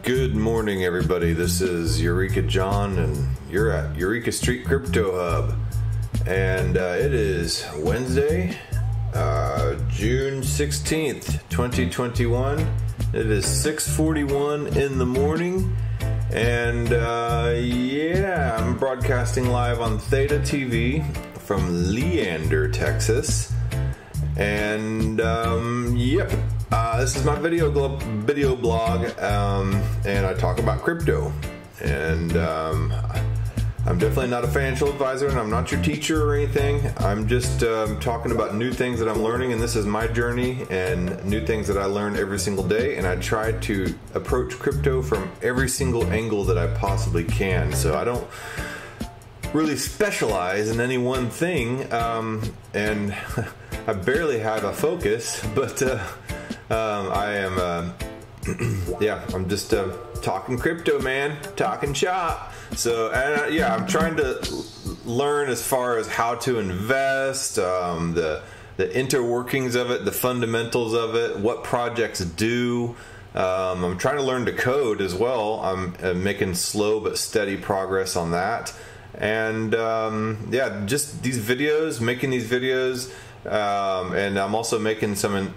Good morning, everybody. This is Eureka John, and you're at Eureka Street Crypto Hub. And it is Wednesday, June 16th, 2021. It is 6:41 in the morning. And yeah, I'm broadcasting live on Theta TV from Leander, Texas. And yep. This is my video blog, and I talk about crypto. And I'm definitely not a financial advisor, and I'm not your teacher or anything. I'm just talking about new things that I'm learning, and this is my journey and new things that I learn every single day. And I try to approach crypto from every single angle that I possibly can. So I don't really specialize in any one thing, and I barely have a focus, but I am, yeah, I'm just talking crypto, man, talking shop. So, and yeah, I'm trying to learn as far as how to invest, the interworkings of it, the fundamentals of it, what projects do. I'm trying to learn to code as well. I'm making slow but steady progress on that. And yeah, just these videos, making these videos, and I'm also making some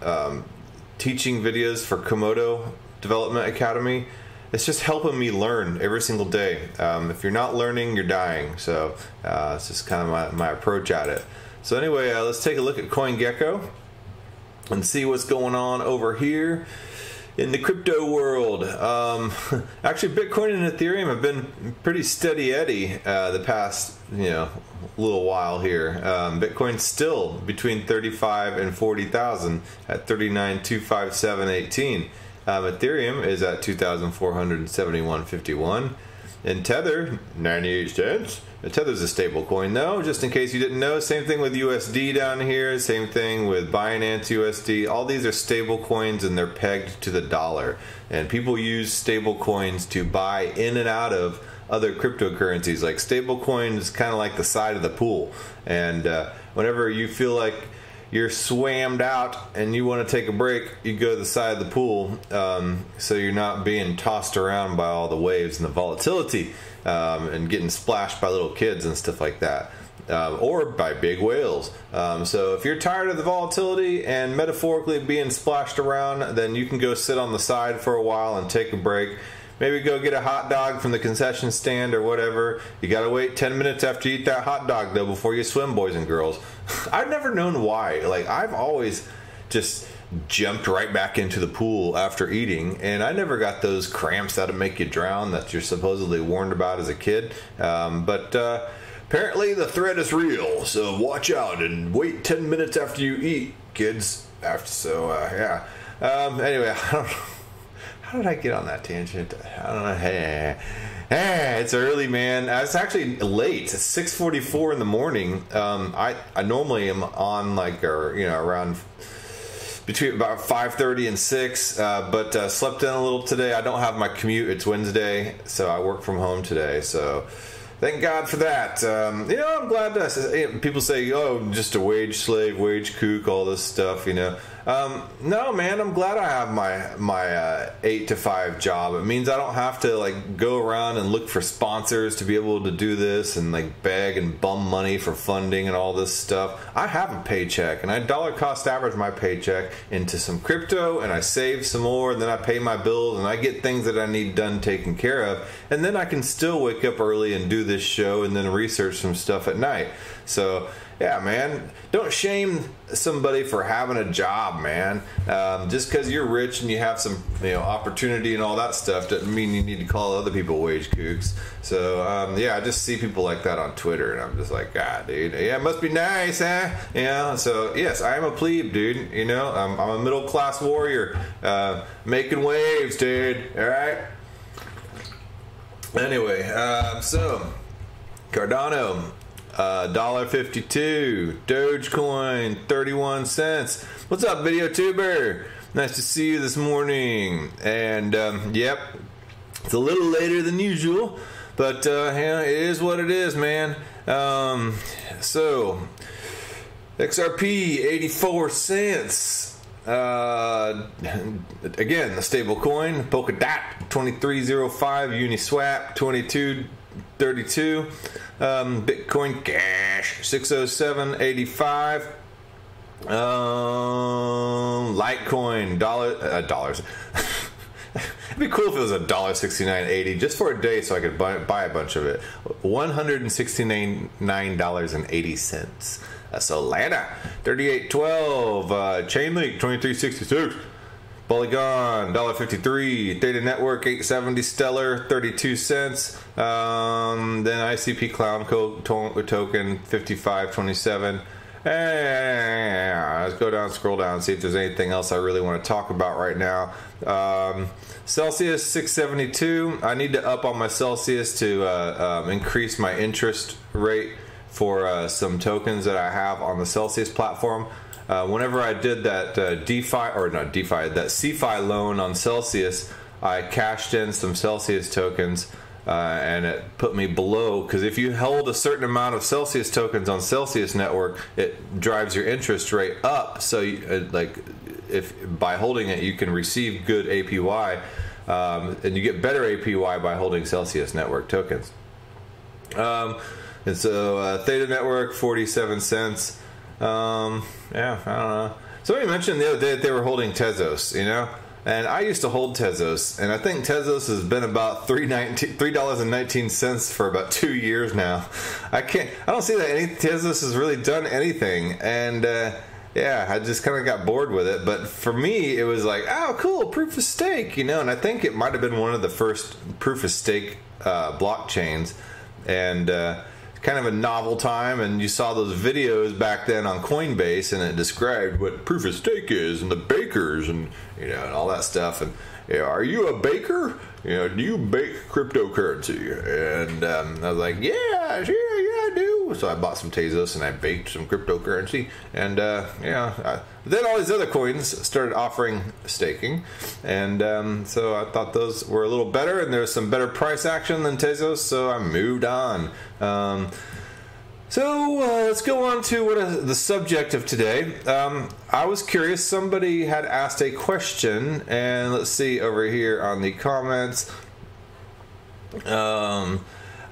teaching videos for Komodo Development Academy. It's just helping me learn every single day. If you're not learning, you're dying. So it's just kind of my approach at it. So anyway, let's take a look at CoinGecko and see what's going on over here in the crypto world. Actually, Bitcoin and Ethereum have been pretty steady Eddie the past little while here. Bitcoin's still between 35 and 40,000 at 39,257.18. Ethereum is at 2,471.51. And Tether, 98 cents. Tether's a stable coin, though, just in case you didn't know. Same thing with USD down here. Same thing with Binance USD. All these are stable coins, and they're pegged to the dollar. And people use stable coins to buy in and out of other cryptocurrencies. Like stable coin is kind of like the side of the pool. And whenever you feel like you're swammed out and you want to take a break, you go to the side of the pool, so you're not being tossed around by all the waves and the volatility, and getting splashed by little kids and stuff like that, or by big whales. So if you're tired of the volatility and metaphorically being splashed around, then you can go sit on the side for a while and take a break. Maybe go get a hot dog from the concession stand or whatever. You gotta wait 10 minutes after you eat that hot dog, though, before you swim, boys and girls. I've never known why. Like, I've always just jumped right back into the pool after eating, and I never got those cramps that'll make you drown that you're supposedly warned about as a kid. But apparently the threat is real, so watch out and wait 10 minutes after you eat, kids. Yeah. Anyway, I don't know. How did I get on that tangent? I don't know. Hey, it's early, man. It's actually late. It's 6:44 in the morning. I normally am on like around between about 5:30 and 6, but slept in a little today. I don't have my commute. It's Wednesday, so I work from home today. So thank God for that. I'm glad that people say, "Oh, just a wage slave, wage kook," all this stuff. No, man, I'm glad I have my 8 to 5 job. It means I don't have to like go around and look for sponsors to be able to do this and like beg and bum money for funding and all this stuff. I have a paycheck, and I dollar cost average my paycheck into some crypto, and I save some more, and then I pay my bills, and I get things that I need done taken care of, and then I can still wake up early and do this show and then research some stuff at night. So yeah, man, don't shame somebody for having a job, man. Just because you're rich and you have some opportunity and all that stuff doesn't mean you need to call other people wage kooks. So yeah, I just see people like that on Twitter, and I'm just like, God, dude, yeah, it must be nice, huh? So yes, I am a plebe, dude. I'm a middle class warrior, making waves, dude. All right. Anyway, so Cardano. $1.52, Dogecoin 31 cents. What's up, video tuber? Nice to see you this morning. And yep, it's a little later than usual, but it is what it is, man. So XRP 84 cents. Again, the stable coin, Polkadot 2305, Uniswap 2232, Bitcoin Cash 607.85, Litecoin dollars. It'd be cool if it was $1.6980 just for a day, so I could buy a bunch of it. $169.80. Solana 3812, Chainlink 2366, Polygon $1.53, Data Network 870, Stellar 32 cents, then ICP Cloud token 5527. Let's go down, scroll down, see if there's anything else I really want to talk about right now. Celsius 672. I need to up on my Celsius to increase my interest rate for some tokens that I have on the Celsius platform. Whenever I did that that CeFi loan on Celsius, I cashed in some Celsius tokens, and it put me below, because if you hold a certain amount of Celsius tokens on Celsius network, it drives your interest rate up. So if by holding it you can receive good APY, and you get better APY by holding Celsius network tokens. And so Theta Network 47 cents. Yeah, I don't know. Somebody mentioned the other day that they were holding Tezos, you know, and I used to hold Tezos, and I think Tezos has been about $3.19 for about 2 years now. I don't see that any Tezos has really done anything, and yeah, I just kind of got bored with it. But for me, it was like, oh, cool, proof of stake, you know, and I think it might have been one of the first proof of stake blockchains, and kind of a novel time. And you saw those videos back then on Coinbase, and it described what proof of stake is, and the bakers, and you know, and all that stuff. And you know, are you a baker? You know, do you bake cryptocurrency? And I was like, yeah, I do. So I bought some Tezos and I baked some cryptocurrency. And then all these other coins started offering staking, and so I thought those were a little better, and there was some better price action than Tezos, so I moved on. So let's go on to what is the subject of today. I was curious, somebody had asked a question, and let's see over here on the comments. I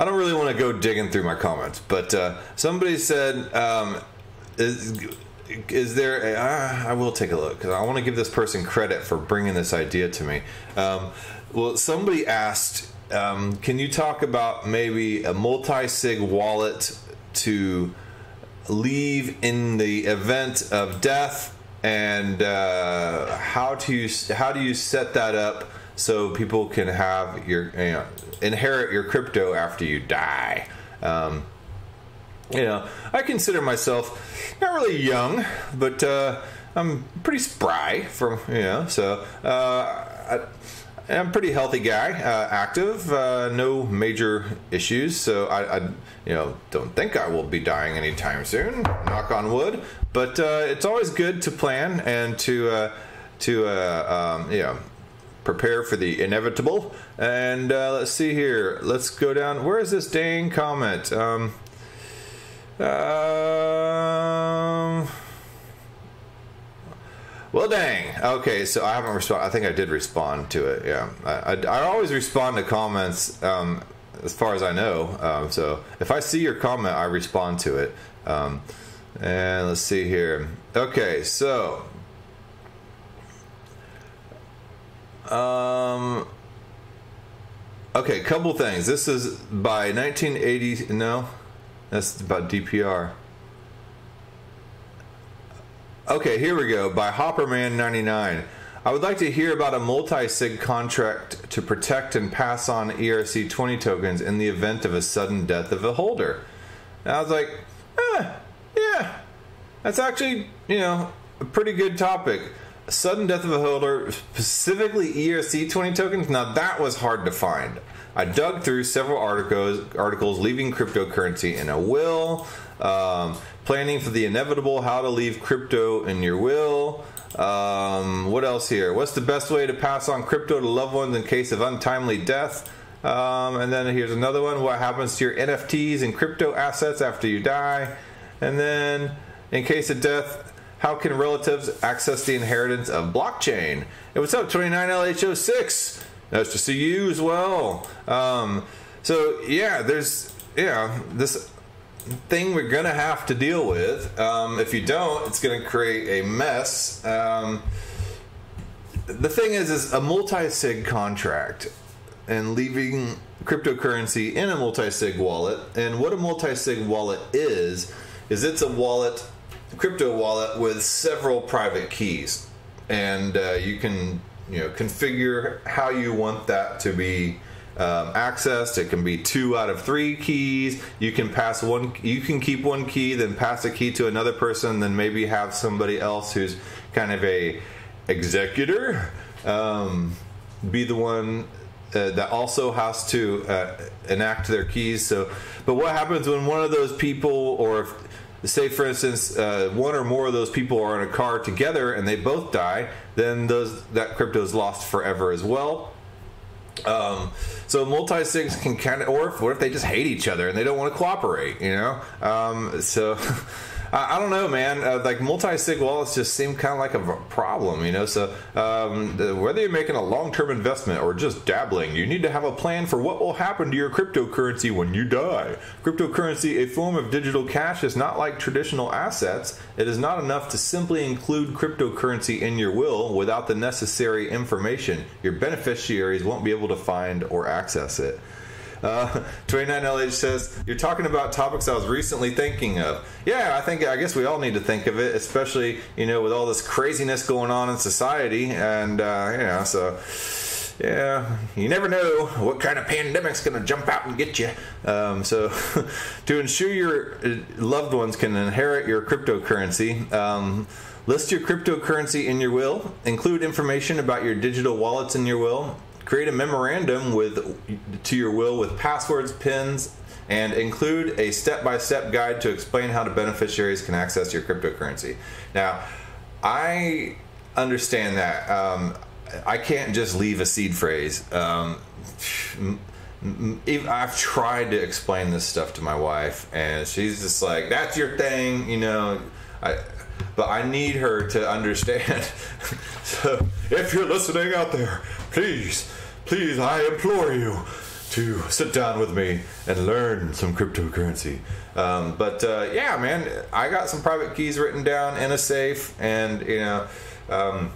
don't really want to go digging through my comments, but somebody said, is there I will take a look, because I want to give this person credit for bringing this idea to me. Well, somebody asked, can you talk about maybe a multi-sig wallet to leave in the event of death, and how do you set that up so people can have your, you know, inherit your crypto after you die? You know, I consider myself not really young, but I'm pretty spry, from, you know, so I'm a pretty healthy guy, active, no major issues, so I you know, don't think I will be dying anytime soon, knock on wood. But it's always good to plan and to you know, prepare for the inevitable. And let's see here. Let's go down. Where is this dang comment? Well, dang. Okay, so I haven't responded. I think I did respond to it. Yeah, I always respond to comments, as far as I know. So if I see your comment, I respond to it. And let's see here. Okay, so okay, couple things. This is by 1980. No, that's about DPR. Okay, here we go. By Hopperman99. I would like to hear about a multi-sig contract to protect and pass on ERC20 tokens in the event of a sudden death of a holder. And I was like, yeah, that's actually, you know, a pretty good topic. A sudden death of a holder, specifically ERC20 tokens. Now that was hard to find. I dug through several articles leaving cryptocurrency in a will, planning for the inevitable, how to leave crypto in your will. What else here? What's the best way to pass on crypto to loved ones in case of untimely death? And then here's another one. What happens to your NFTs and crypto assets after you die? And then, in case of death, how can relatives access the inheritance of blockchain? Hey, what's up, 29LH06? Nice to see you as well. So yeah, there's this thing we're gonna have to deal with. If you don't, it's gonna create a mess. The thing is a multi-sig contract and leaving cryptocurrency in a multi-sig wallet. And what a multi-sig wallet is it's a wallet, crypto wallet with several private keys, and you can configure how you want that to be accessed. It can be 2 out of 3 keys. You can pass one. You can keep one key, then pass a key to another person, then maybe have somebody else who's kind of a executor be the one that also has to enact their keys. So, but what happens when one of those people, or if, say for instance, one or more of those people are in a car together and they both die, then that crypto is lost forever as well. So multi-sigs can kind of, or what if they just hate each other and they don't want to cooperate, so I don't know, man. Like multi-sig wallets just seem kind of like a problem, So whether you're making a long-term investment or just dabbling, you need to have a plan for what will happen to your cryptocurrency when you die. Cryptocurrency, a form of digital cash, is not like traditional assets. It is not enough to simply include cryptocurrency in your will without the necessary information. Your beneficiaries won't be able to find or access it. 29LH says, you're talking about topics I was recently thinking of. Yeah, I guess we all need to think of it, especially, with all this craziness going on in society. And, so, yeah, you never know what kind of pandemic's going to jump out and get you. So, to ensure your loved ones can inherit your cryptocurrency, list your cryptocurrency in your will, include information about your digital wallets in your will, create a memorandum to your will with passwords, pins, and include a step-by-step guide to explain how the beneficiaries can access your cryptocurrency. Now, I understand that. I can't just leave a seed phrase. I've tried to explain this stuff to my wife, and she's just like, that's your thing, but I need her to understand. So if you're listening out there, please, I implore you to sit down with me and learn some cryptocurrency. Yeah, man, I got some private keys written down in a safe, and I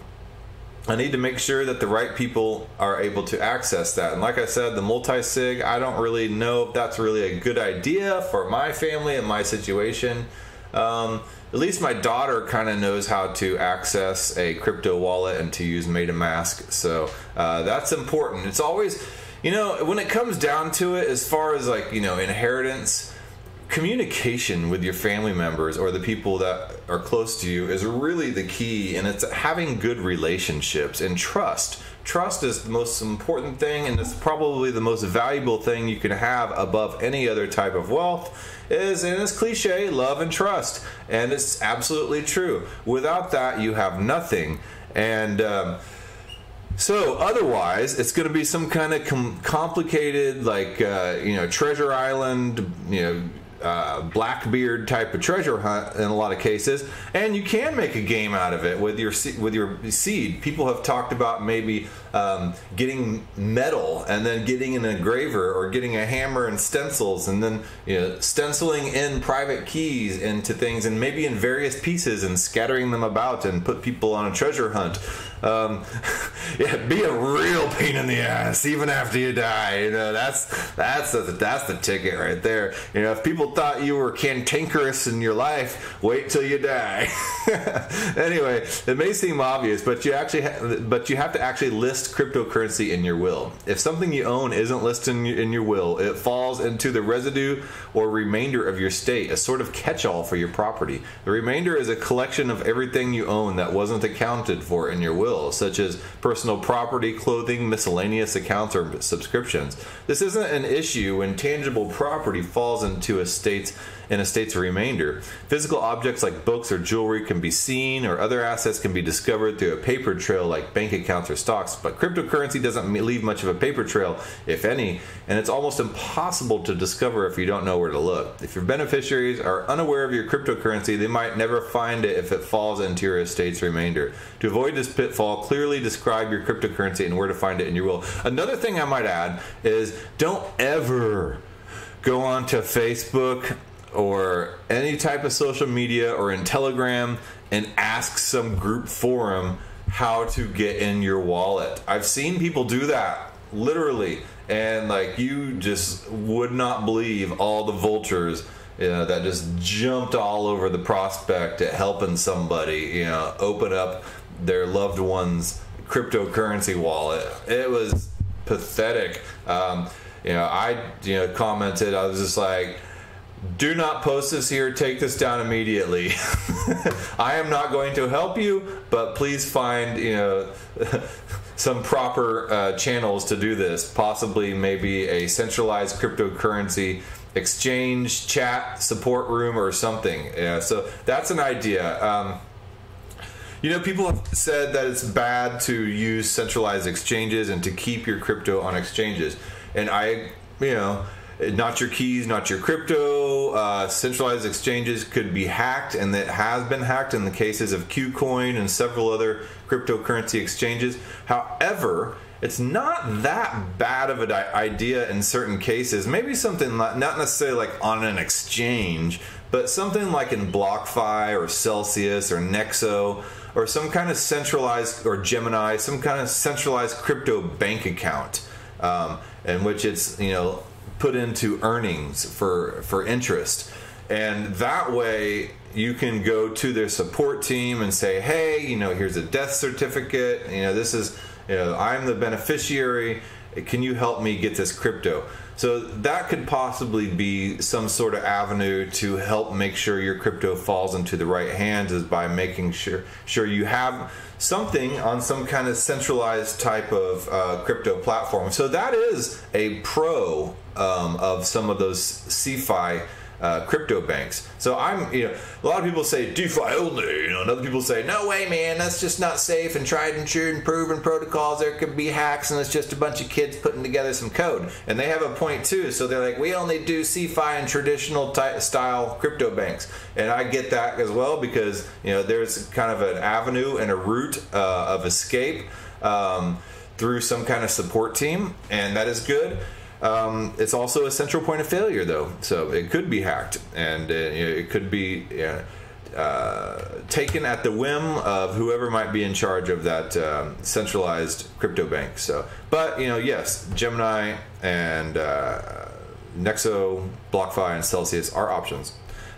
need to make sure that the right people are able to access that. And like I said, the multi-sig, I don't really know if that's really a good idea for my family and my situation. At least my daughter kind of knows how to access a crypto wallet and to use MetaMask. So that's important. It's always, when it comes down to it, as far as inheritance, communication with your family members or the people that are close to you is really the key. And it's having good relationships and trust. Trust is the most important thing, and it's probably the most valuable thing you can have above any other type of wealth. And it's cliche, love and trust, and it's absolutely true. Without that, you have nothing. And so otherwise, it's going to be some kind of complicated, Treasure Island, Blackbeard type of treasure hunt in a lot of cases, and you can make a game out of it with your seed. People have talked about maybe getting metal and then getting an engraver or getting a hammer and stencils, and then stenciling in private keys into things, and maybe in various pieces, and scattering them about and put people on a treasure hunt. Be a real pain in the ass even after you die. That's the ticket right there. If people thought you were cantankerous in your life, wait till you die. Anyway, it may seem obvious, but you have to actually list cryptocurrency in your will. If something you own isn't listed in your will, it falls into the residue or remainder of your estate, a sort of catch-all for your property. The remainder is a collection of everything you own that wasn't accounted for in your will, such as personal property, clothing, miscellaneous accounts, or subscriptions. This isn't an issue when tangible property falls into estates in estate's remainder. Physical objects like books or jewelry can be seen, or other assets can be discovered through a paper trail like bank accounts or stocks, but cryptocurrency doesn't leave much of a paper trail, if any, and it's almost impossible to discover if you don't know where to look. If your beneficiaries are unaware of your cryptocurrency, they might never find it if it falls into your estate's remainder. To avoid this pitfall, clearly describe your cryptocurrency and where to find it in your will. Another thing I might add is don't ever go onto Facebook or any type of social media or in Telegram and ask some group forum how to get in your wallet. I've seen people do that, literally, and like you just would not believe all the vultures that just jumped all over the prospect at helping somebody open up their loved one's cryptocurrency wallet. It was pathetic. I commented, I was just like, do not post this here, take this down immediately. I am not going to help you, but please find some proper channels to do this, possibly maybe a centralized cryptocurrency exchange chat support room or something. So that's an idea. People have said that it's bad to use centralized exchanges and to keep your crypto on exchanges. And not your keys, not your crypto. Centralized exchanges could be hacked, and that has been hacked in the cases of KuCoin and several other cryptocurrency exchanges. However, it's not that bad of an idea in certain cases. Maybe something not necessarily like on an exchange, but something like in BlockFi or Celsius or Nexo, or some kind of centralized, or Gemini, some kind of centralized crypto bank account, in which it's put into earnings for interest, and that way you can go to their support team and say, hey, here's a death certificate, this is, I'm the beneficiary, can you help me get this crypto? So that could possibly be some sort of avenue to help make sure your crypto falls into the right hands, is by making sure you have something on some kind of centralized type of crypto platform. So that is a pro of some of those CeFi crypto banks. So a lot of people say DeFi only, and other people say, no way, man, that's just not safe and tried and true and proven protocols. There could be hacks, and it's just a bunch of kids putting together some code. And they have a point too. So they're like, we only do CeFi and traditional style crypto banks. And I get that as well, because there's kind of an avenue and a route of escape through some kind of support team, and that is good. It's also a central point of failure, though, so it could be hacked, and it could be taken at the whim of whoever might be in charge of that centralized crypto bank. So, but yes, Gemini and Nexo, BlockFi, and Celsius are options.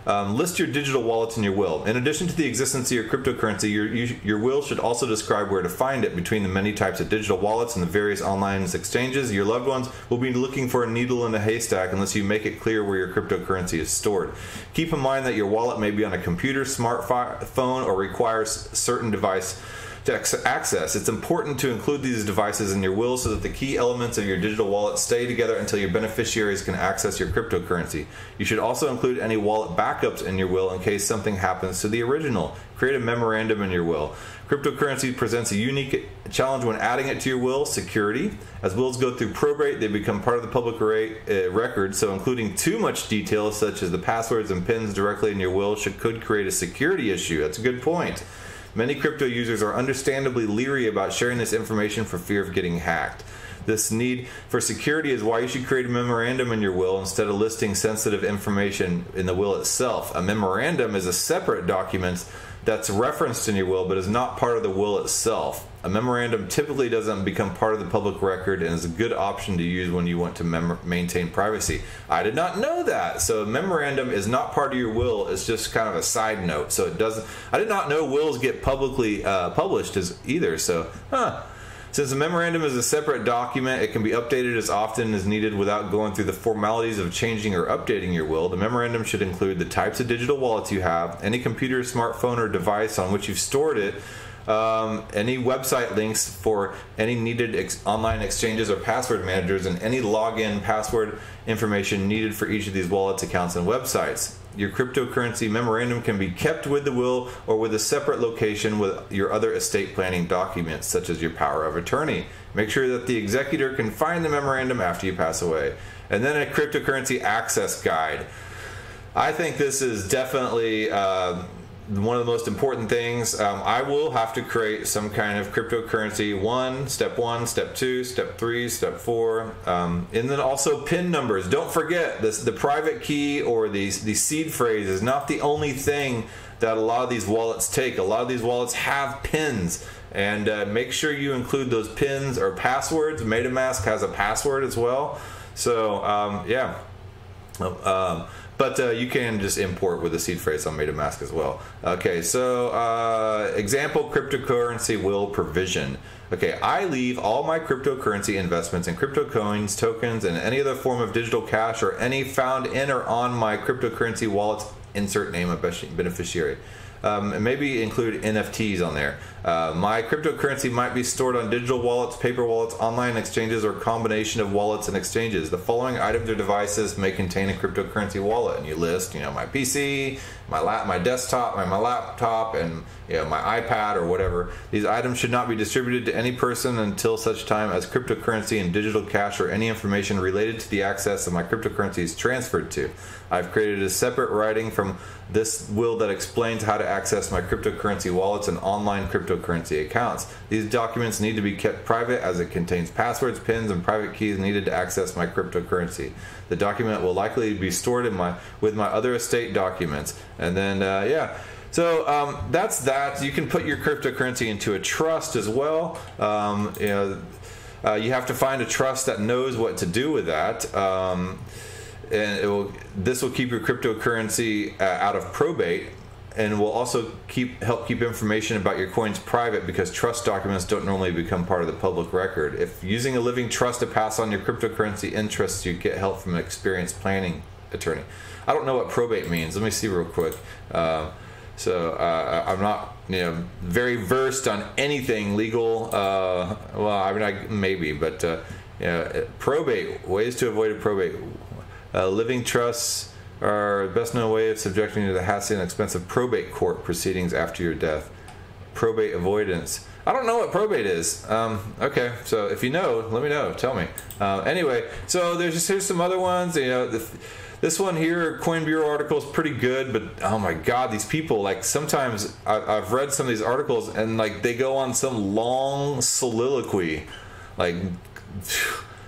List your digital wallets in your will. In addition to the existence of your cryptocurrency, your will should also describe where to find it. Between the many types of digital wallets and the various online exchanges, your loved ones will be looking for a needle in a haystack unless you make it clear where your cryptocurrency is stored. Keep in mind that your wallet may be on a computer, smartphone, or requires certain device to access. It's important to include these devices in your will so that the key elements of your digital wallet stay together until your beneficiaries can access your cryptocurrency. You should also include any wallet backups in your will in case something happens to the original. Create a memorandum in your will. Cryptocurrency presents a unique challenge when adding it to your will: security. As wills go through probate, they become part of the public record, so including too much detail, such as the passwords and pins directly in your will, could create a security issue. That's a good point. Many crypto users are understandably leery about sharing this information for fear of getting hacked. This need for security is why you should create a memorandum in your will instead of listing sensitive information in the will itself. A memorandum is a separate document that's referenced in your will but is not part of the will itself. A memorandum typically doesn't become part of the public record and is a good option to use when you want to maintain privacy. I did not know that. So a memorandum is not part of your will. It's just kind of a side note. So it doesn't. I did not know wills get publicly published either. So, Since a memorandum is a separate document, it can be updated as often as needed without going through the formalities of changing or updating your will. The memorandum should include the types of digital wallets you have, any computer, smartphone, or device on which you've stored it, any website links for any needed online exchanges or password managers, and any login password information needed for each of these wallets, accounts, and websites. your cryptocurrency memorandum can be kept with the will or with a separate location with your other estate planning documents, such as your power of attorney. Make sure that the executor can find the memorandum after you pass away. And then a cryptocurrency access guide. I think this is definitely one of the most important things. I will have to create some kind of cryptocurrency step 2, step 3, step 4, and then also PIN numbers. Don't forget this: the private key or the seed phrase is not the only thing that a lot of these wallets take. A lot of these wallets have PINs, and make sure you include those PINs or passwords. MetaMask has a password as well. So yeah. But you can just import with the seed phrase on MetaMask as well. Okay, so example cryptocurrency will provision. Okay, I leave all my cryptocurrency investments in crypto coins, tokens, and any other form of digital cash or any found in or on my cryptocurrency wallets. Insert name of beneficiary. And maybe include NFTs on there. My cryptocurrency might be stored on digital wallets, paper wallets, online exchanges, or combination of wallets and exchanges. The following items or devices may contain a cryptocurrency wallet, and you list, my PC, my desktop, my laptop, and my iPad or whatever. These items should not be distributed to any person until such time as cryptocurrency and digital cash or any information related to the access of my cryptocurrency is transferred to. I've created a separate writing from this will that explains how to access my cryptocurrency wallets and online cryptocurrency accounts. These documents need to be kept private as it contains passwords, PINs, and private keys needed to access my cryptocurrency. The document will likely be stored with my other estate documents. And then, yeah. So that's that. You can put your cryptocurrency into a trust as well. You have to find a trust that knows what to do with that. And this will keep your cryptocurrency out of probate, and will also help keep information about your coins private, because trust documents don't normally become part of the public record. If using a living trust to pass on your cryptocurrency interests, you get help from an experienced planning attorney. I don't know what probate means. Let me see real quick. So I'm not very versed on anything legal. Well, I mean, maybe, but probate, ways to avoid a probate. Living trusts are the best known way of subjecting you to the hassle and expensive probate court proceedings after your death. Probate avoidance. I don't know what probate is. Okay, so if you know, let me know. Tell me. Anyway, so here's some other ones. This one here, Coin Bureau article, is pretty good, but oh my God, these people, like, sometimes I've read some of these articles and like they go on some long soliloquy, like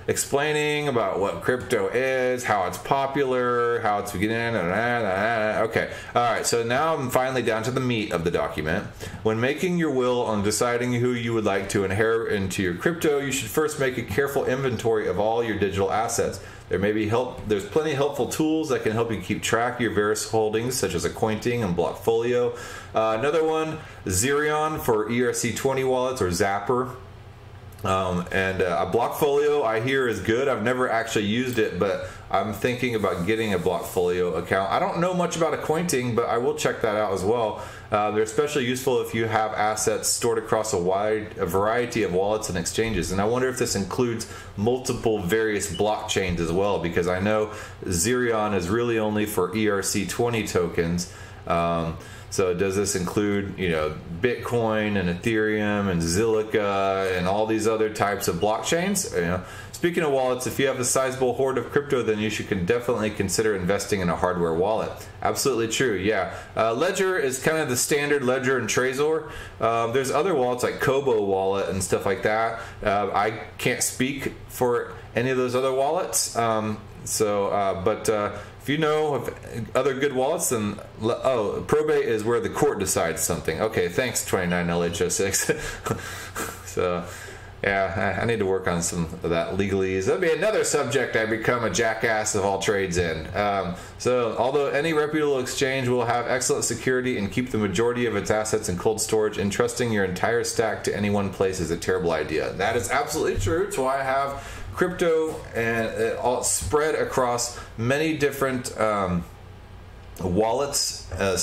explaining about what crypto is, how it's popular, how it's beginning. Okay, all right. So now I'm finally down to the meat of the document. When making your will on deciding who you would like to inherit into your crypto, you should first make a careful inventory of all your digital assets. There's plenty of helpful tools that can help you keep track of your various holdings, such as Accounting and Blockfolio. Another one, Xerion for ERC20 wallets, or Zapper. And a Blockfolio I hear is good. I've never actually used it, but I'm thinking about getting a Blockfolio account. I don't know much about Accounting, but I will check that out as well. They're especially useful if you have assets stored across a variety of wallets and exchanges. And I wonder if this includes multiple various blockchains as well, because I know Xerion is really only for ERC20 tokens. So does this include, Bitcoin and Ethereum and Zilliqa and all these other types of blockchains? Speaking of wallets, if you have a sizable hoard of crypto, then you should definitely consider investing in a hardware wallet. Absolutely true, yeah. Ledger is kind of the standard Ledger and Trezor. There's other wallets like Kobo wallet and stuff like that. I can't speak for any of those other wallets. But if you know of other good wallets, then probate is where the court decides something. Okay, thanks 29LH06. So yeah, I need to work on some of that legalese. That'll be another subject I become a jackass of all trades in. So although any reputable exchange will have excellent security and keep the majority of its assets in cold storage, entrusting your entire stack to any one place is a terrible idea. That is absolutely true. It's why I have crypto and all spread across many different wallets. I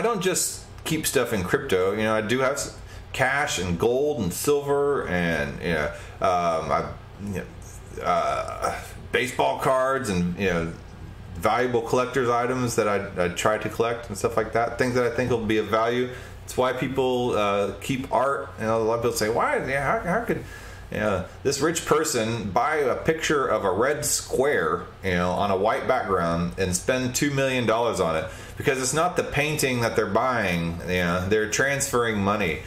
don't just keep stuff in crypto. I do have cash and gold and silver and baseball cards and valuable collector's items that I try to collect and stuff like that. Things that I think will be of value. It's why people keep art. A lot of people say, why? How could this rich person buy a picture of a red square, on a white background and spend $2 million on it? Because it's not the painting that they're buying. They're transferring money.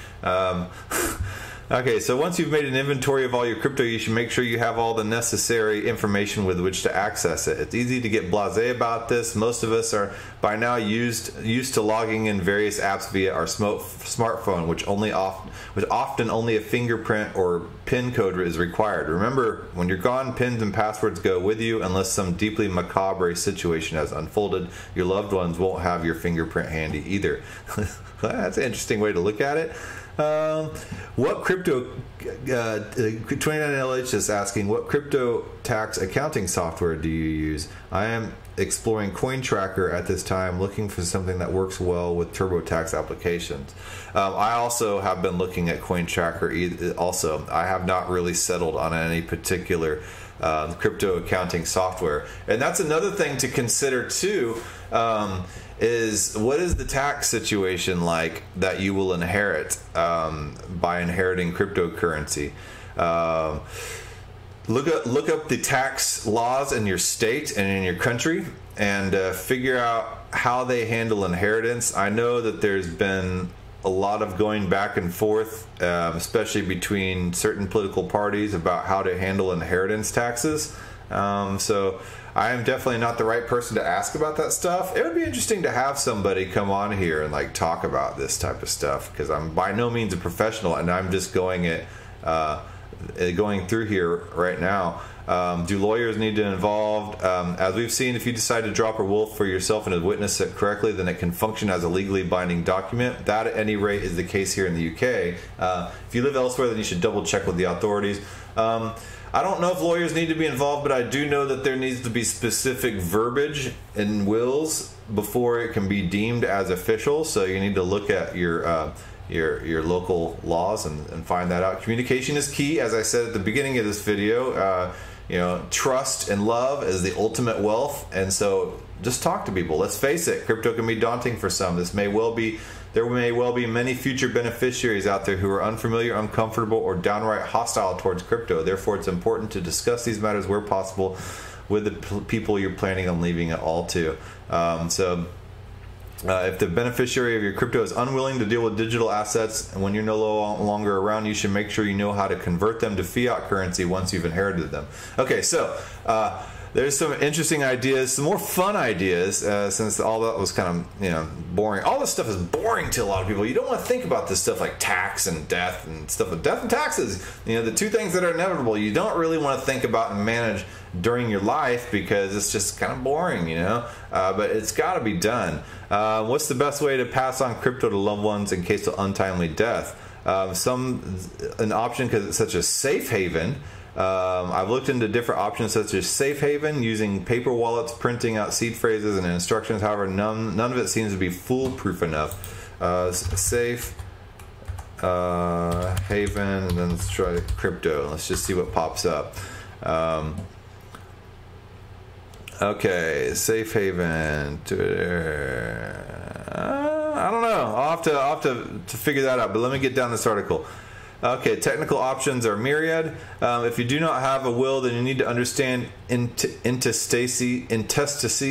Okay, so once you've made an inventory of all your crypto, you should make sure you have all the necessary information with which to access it. It's easy to get blasé about this. Most of us are by now used to logging in various apps via our smartphone, which often only a fingerprint or PIN code is required. Remember, when you're gone, pins and passwords go with you unless some deeply macabre situation has unfolded. Your loved ones won't have your fingerprint handy either. That's an interesting way to look at it. What crypto 29LH is asking, what crypto tax accounting software do you use? I am exploring CoinTracker at this time, looking for something that works well with TurboTax applications. I also have been looking at CoinTracker also. I have not really settled on any particular crypto accounting software. And that's another thing to consider too, is what is the tax situation like that you will inherit by inheriting cryptocurrency. Look up the tax laws in your state and in your country and figure out how they handle inheritance. I know that there's been a lot of going back and forth, especially between certain political parties, about how to handle inheritance taxes. So I am definitely not the right person to ask about that stuff. It would be interesting to have somebody come on here and talk about this type of stuff, because I'm by no means a professional and I'm just going through here right now. Do lawyers need to be involved? As we've seen, if you decide to drop a will for yourself and witness it correctly, then it can function as a legally binding document. That, at any rate, is the case here in the UK. If you live elsewhere, then you should double check with the authorities. I don't know if lawyers need to be involved, but I do know that there needs to be specific verbiage in wills before it can be deemed as official. So you need to look at your local laws and find that out. Communication is key, as I said at the beginning of this video. Trust and love is the ultimate wealth, and so just talk to people. Let's face it, crypto can be daunting for some. There may well be many future beneficiaries out there who are unfamiliar, uncomfortable, or downright hostile towards crypto. Therefore, it's important to discuss these matters where possible with the people you're planning on leaving it all to. If the beneficiary of your crypto is unwilling to deal with digital assets and when you're no longer around, you should make sure you know how to convert them to fiat currency once you've inherited them. Okay, so there's some interesting ideas, some more fun ideas, since all that was kind of boring. All this stuff is boring to a lot of people. You don't want to think about this stuff like tax and death and stuff. But death and taxes, the two things that are inevitable, you don't really want to think about and manage during your life because it's just kind of boring, but it's got to be done. What's the best way to pass on crypto to loved ones in case of untimely death? An option such as safe haven. I've looked into different options such as safe haven, using paper wallets, printing out seed phrases and instructions. However, none of it seems to be foolproof enough. Safe haven, and then let's try crypto. Let's just see what pops up. Okay, safe haven. I don't know. I'll have to figure that out. But let me get down this article. Okay, technical options are myriad. If you do not have a will, then you need to understand intestacy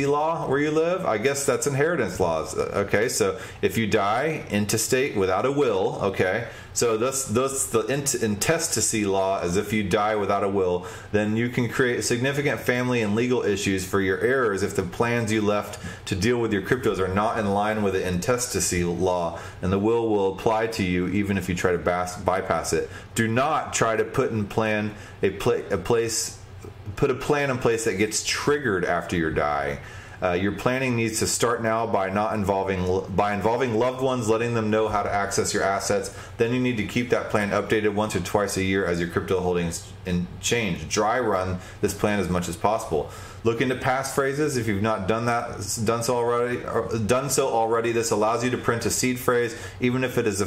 law where you live. I guess that's inheritance laws. Okay, so if you die intestate without a will, okay, so that's the intestacy law, as if you die without a will, then you can create significant family and legal issues for your heirs if the plans you left to deal with your cryptos are not in line with the intestacy law, and the will apply to you even if you try to bypass it. Do not try to put a plan in place that gets triggered after you die. Your planning needs to start now by involving loved ones, letting them know how to access your assets. Then you need to keep that plan updated once or twice a year as your crypto holdings change. Dry run this plan as much as possible. Look into passphrases if you've not done so already. This allows you to print a seed phrase, even if it is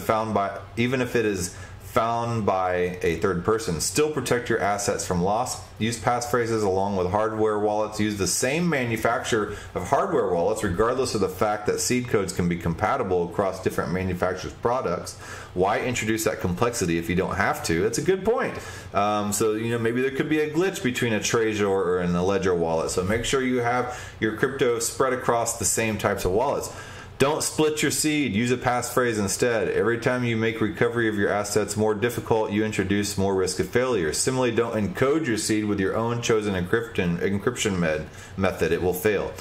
found by a third person. Still protect your assets from loss. Use passphrases along with hardware wallets. Use the same manufacturer of hardware wallets, regardless of the fact that seed codes can be compatible across different manufacturers' products. Why introduce that complexity if you don't have to? That's a good point. So, maybe there could be a glitch between a Trezor and a Ledger wallet. So make sure you have your crypto spread across the same types of wallets. Don't split your seed. Use a passphrase instead. Every time you make recovery of your assets more difficult, you introduce more risk of failure. Similarly, don't encode your seed with your own chosen encryption method. It will fail.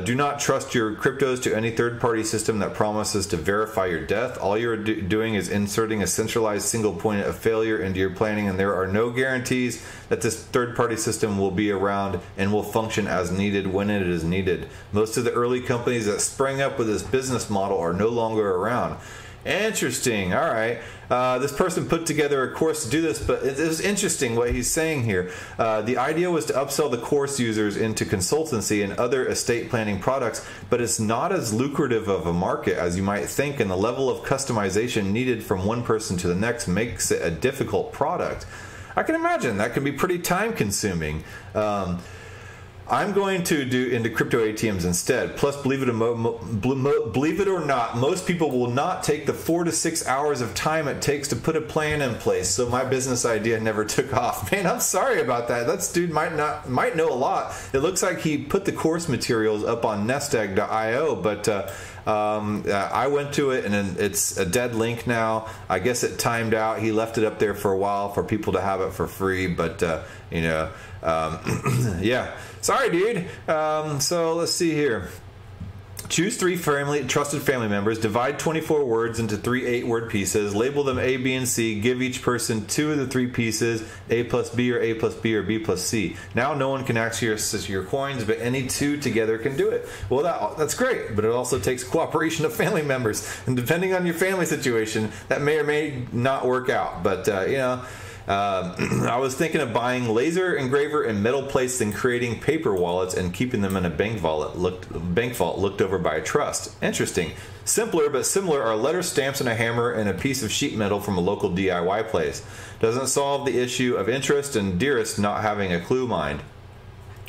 Do not trust your cryptos to any third-party system that promises to verify your death. All you're doing is inserting a centralized single point of failure into your planning, and there are no guarantees that this third-party system will be around and will function as needed when it is needed. Most of the early companies that sprang up with this business model are no longer around. Interesting. All right. This person put together a course to do this, but it was interesting what he's saying here. The idea was to upsell the course users into consultancy and other estate planning products, but it's not as lucrative of a market as you might think, and the level of customization needed from one person to the next makes it a difficult product. I can imagine that can be pretty time consuming. I'm going to do into crypto ATMs instead. Plus, believe it or not, most people will not take the 4 to 6 hours of time it takes to put a plan in place. So my business idea never took off. Man, I'm sorry about that. That dude might know a lot. It looks like he put the course materials up on nestegg.io, but I went to it and it's a dead link now. I guess it timed out. He left it up there for a while for people to have it for free, but yeah. Sorry, dude. So let's see here. Choose 3 trusted family members. Divide 24 words into 3 8-word pieces. Label them A, B, and C. Give each person 2 of the 3 pieces, A plus B or A plus B or B plus C. Now no one can access your coins, but any 2 together can do it. Well, that's great, but it also takes cooperation of family members. And depending on your family situation, that may or may not work out. But, I was thinking of buying laser engraver and metal plates and creating paper wallets and keeping them in a bank vault looked over by a trust. Interesting. Simpler but similar are letter stamps and a hammer and a piece of sheet metal from a local DIY place. Doesn't solve the issue of interest and dearest not having a clue mind.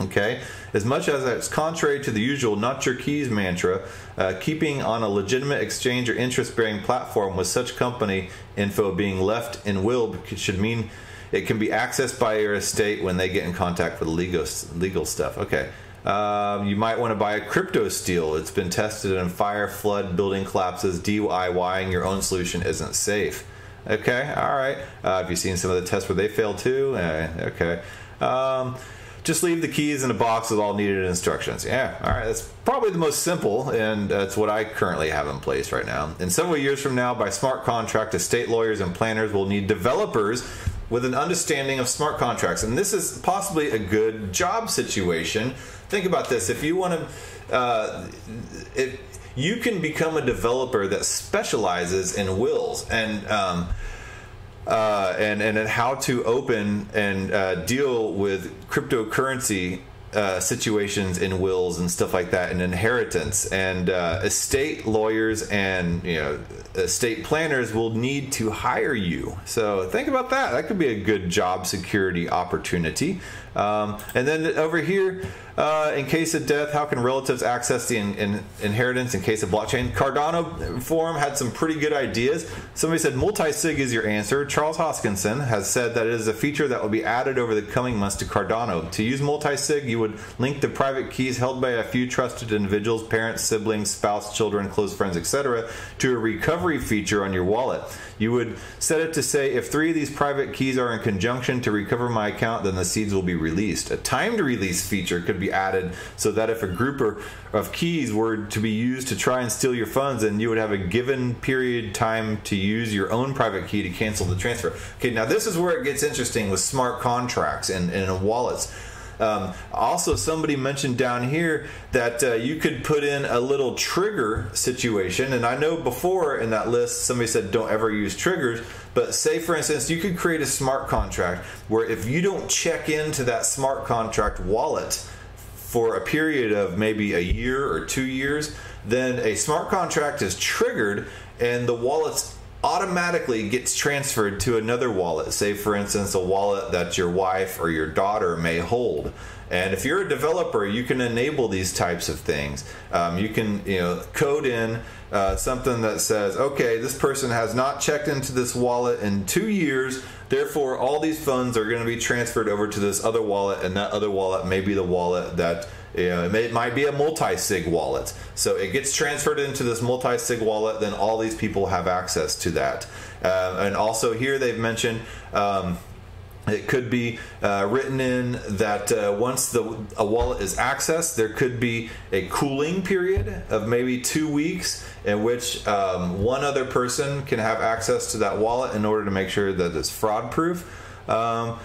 Okay, as much as it's contrary to the usual not your keys mantra, keeping on a legitimate exchange or interest-bearing platform with such company info being left in will should mean it can be accessed by your estate when they get in contact with legal stuff. Okay, you might want to buy a crypto steel. It's been tested in fire, flood, building collapses, DIYing your own solution isn't safe. Okay, all right. Have you seen some of the tests where they fail too? Okay. Just leave the keys in a box with all needed instructions. Yeah, all right. That's probably the most simple, and that's what I currently have in place right now. And several years from now, by smart contract, estate lawyers and planners will need developers with an understanding of smart contracts. And this is possibly a good job situation. Think about this. If you want to... you can become a developer that specializes in wills and how to open and deal with cryptocurrency situations in wills and stuff like that, and inheritance, and estate lawyers and estate planners will need to hire you. So think about that. That could be a good job security opportunity. And then over here, in case of death, how can relatives access the inheritance in case of blockchain? Cardano forum had some pretty good ideas. Somebody said multisig is your answer. Charles Hoskinson has said that it is a feature that will be added over the coming months to Cardano. To use multisig, you would link the private keys held by a few trusted individuals, parents, siblings, spouse, children, close friends, etc., to a recovery feature on your wallet. You would set it to say, if 3 of these private keys are in conjunction to recover my account, then the seeds will be released. A timed release feature could be added so that if a group of keys were to be used to try and steal your funds, then you would have a given period time to use your own private key to cancel the transfer. Okay, now this is where it gets interesting with smart contracts and wallets. Also, somebody mentioned down here that you could put in a little trigger situation, and I know before in that list somebody said don't ever use triggers, but say for instance you could create a smart contract where if you don't check into that smart contract wallet for a period of maybe a year or 2 years, then a smart contract is triggered and the wallet's automatically gets transferred to another wallet. Say, for instance, a wallet that your wife or your daughter may hold. And if you're a developer, you can enable these types of things. You can, code in something that says, okay, this person has not checked into this wallet in 2 years, therefore all these funds are going to be transferred over to this other wallet, and that other wallet may be the wallet that, it might be a multi-sig wallet. So it gets transferred into this multi-sig wallet, then all these people have access to that. And also here they've mentioned it could be written in that once a wallet is accessed, there could be a cooling period of maybe 2 weeks in which one other person can have access to that wallet in order to make sure that it's fraud proof. So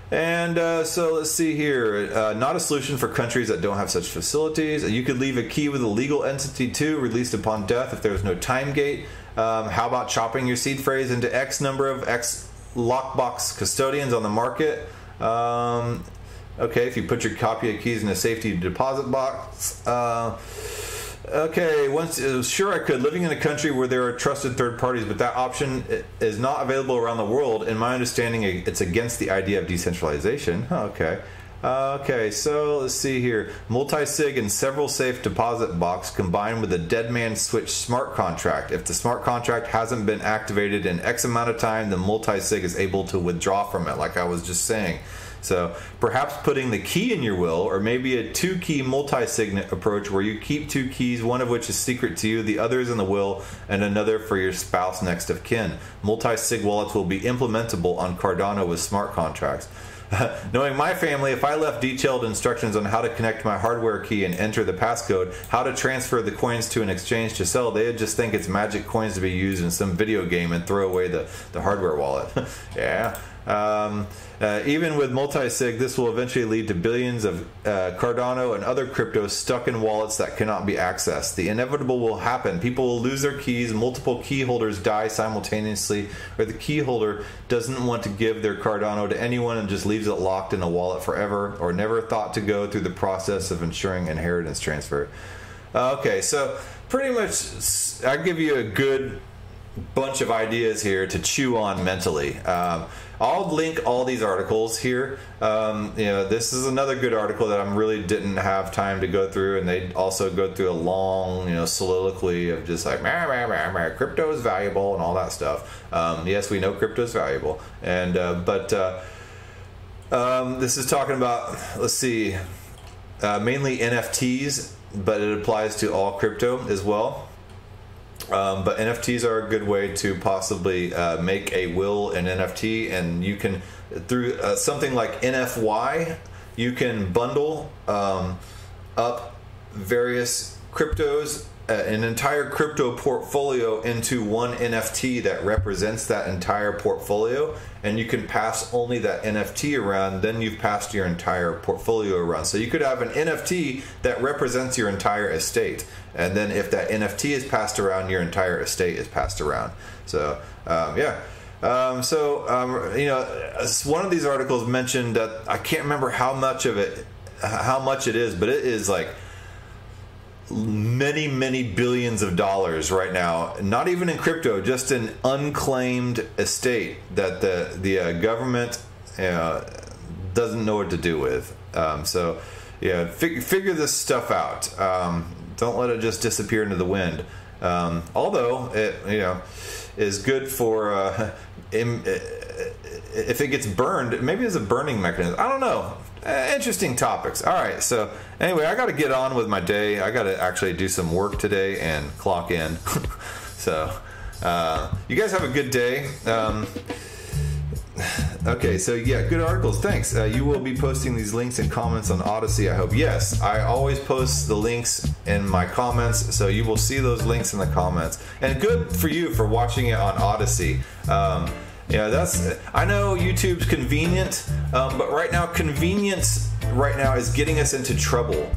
let's see here. Not a solution for countries that don't have such facilities. You could leave a key with a legal entity too, released upon death if there's no time gate. How about chopping your seed phrase into X number of X lockbox custodians on the market? Okay, if you put your copy of keys in a safety deposit box. Okay, sure I could. Living in a country where there are trusted third parties, but that option is not available around the world. In my understanding, it's against the idea of decentralization. Okay. Okay, so let's see here. Multisig and several safe deposit box combined with a dead man switch smart contract. If the smart contract hasn't been activated in X amount of time, the multisig is able to withdraw from it, like I was just saying. So perhaps putting the key in your will, or maybe a 2-key multi-sig approach where you keep 2 keys, one of which is secret to you, the other is in the will, and another for your spouse next of kin. Multi-sig wallets will be implementable on Cardano with smart contracts. Knowing my family, if I left detailed instructions on how to connect my hardware key and enter the passcode, how to transfer the coins to an exchange to sell, they'd just think it's magic coins to be used in some video game and throw away the hardware wallet. Yeah. Even with multi-sig, this will eventually lead to billions of Cardano and other cryptos stuck in wallets that cannot be accessed. The inevitable will happen. People will lose their keys, multiple key holders die simultaneously, or the key holder doesn't want to give their Cardano to anyone and just leaves it locked in a wallet forever, or never thought to go through the process of ensuring inheritance transfer. Okay, so pretty much I give you a good bunch of ideas here to chew on mentally. I'll link all these articles here. This is another good article that I really didn't have time to go through, and they also go through a long, soliloquy of just like, crypto is valuable and all that stuff. Yes, we know crypto is valuable, and this is talking about, let's see, mainly NFTs, but it applies to all crypto as well. But NFTs are a good way to possibly make a will in NFT, and you can, through something like NFY, you can bundle up various cryptos, an entire crypto portfolio into one NFT that represents that entire portfolio, and you can pass only that NFT around. Then you've passed your entire portfolio around. So you could have an NFT that represents your entire estate, and then if that NFT is passed around, your entire estate is passed around. So one of these articles mentioned that, I can't remember how much it is, but it is like many billions of dollars right now, not even in crypto, just in unclaimed estate that the government doesn't know what to do with. Figure this stuff out. Don't let it just disappear into the wind. Although it is good for if it gets burned, maybe as a burning mechanism. I don't know. Interesting topics. All right, so anyway, I got to get on with my day. I got to actually do some work today and clock in. So you guys have a good day. Okay, so yeah, good articles. Thanks. You will be posting these links and comments on Odyssey, I hope. Yes, I always post the links in my comments, so you will see those links in the comments. And good for you for watching it on Odyssey. I know YouTube's convenient, but right now convenience is getting us into trouble.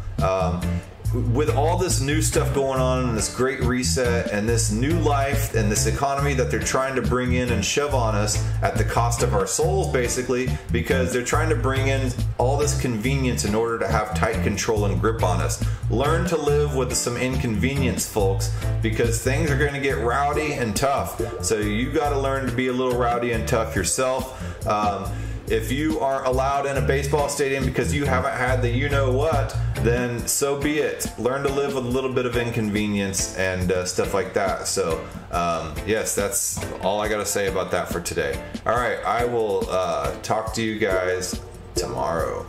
with all this new stuff going on and this great reset and this new life and this economy that they're trying to bring in and shove on us at the cost of our souls, basically, because they're trying to bring in all this convenience in order to have tight control and grip on us. Learn to live with some inconvenience, folks, because things are going to get rowdy and tough. So you got to learn to be a little rowdy and tough yourself. If you aren't allowed in a baseball stadium because you haven't had the you-know-what, then so be it. Learn to live with a little bit of inconvenience and stuff like that. So, yes, that's all I got to say about that for today. All right, I will talk to you guys tomorrow.